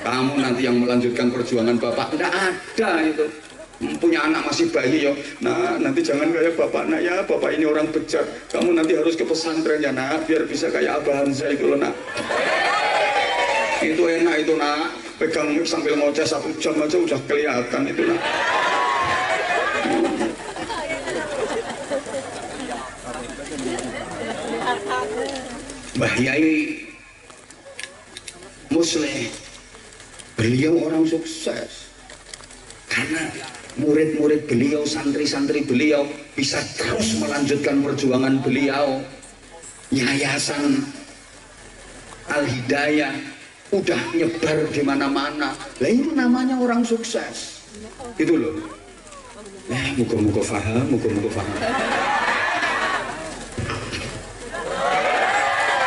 kamu nanti yang melanjutkan perjuangan bapak. Nggak ada itu. Punya anak masih bayi ya. Nah, nanti jangan kayak bapak nak ya. Bapak ini orang bejat. Kamu nanti harus ke pesantren ya nak, biar bisa kayak Abah Hansa itu loh nak. Itu enak itu nak. Pegang mic sambil ngoceh 1 jam aja udah kelihatan itu nak. Mbah Yai Muslim, beliau orang sukses karena murid-murid beliau, santri-santri beliau bisa terus melanjutkan perjuangan beliau. Yayasan Al-Hidayah udah nyebar di mana-mana. Lah itu namanya orang sukses. Itu loh. Muka-muka faham, muka-muka faham.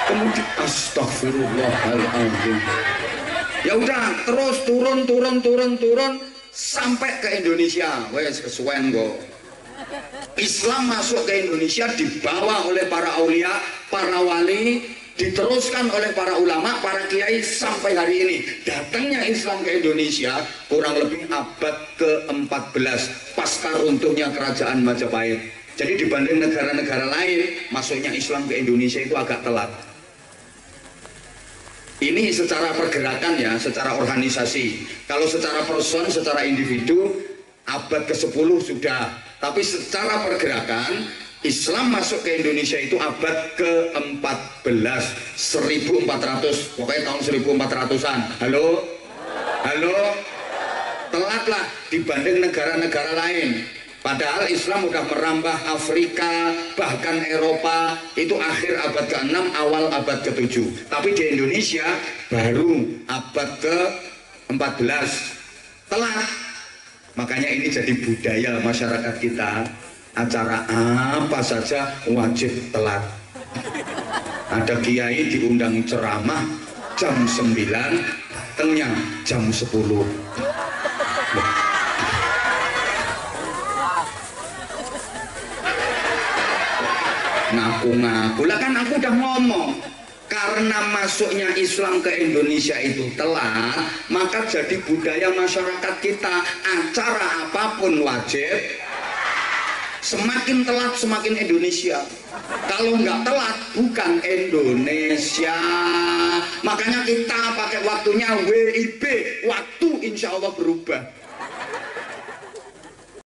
Kemudian astagfirullahaladzim. Ya udah terus turun sampai ke Indonesia. Wes kesuwen kok. Islam masuk ke Indonesia dibawa oleh para aulia, para wali, diteruskan oleh para ulama, para kiai sampai hari ini. Datangnya Islam ke Indonesia kurang lebih abad ke-14 pasca runtuhnya kerajaan Majapahit. Jadi dibanding negara-negara lain, masuknya Islam ke Indonesia itu agak telat. Ini secara pergerakan ya, secara organisasi. Kalau secara person, secara individu, abad ke-10 sudah. Tapi secara pergerakan, Islam masuk ke Indonesia itu abad ke-14, 1400, pokoknya tahun 1400-an. Halo? Halo? Telatlah dibanding negara-negara lain. Padahal Islam udah merambah Afrika, bahkan Eropa, itu akhir abad ke-6, awal abad ke-7. Tapi di Indonesia baru abad ke-14. Telat. Makanya ini jadi budaya masyarakat kita. Acara apa saja wajib telat. Ada kiai diundang ceramah jam 9, datangnya jam 10. Ngaku-ngaku lah, kan aku udah ngomong karena masuknya Islam ke Indonesia itu telat, maka jadi budaya masyarakat kita acara apapun wajib. Semakin telat semakin Indonesia. Kalau nggak telat bukan Indonesia. Makanya kita pakai waktunya WIB, waktu insya Allah berubah.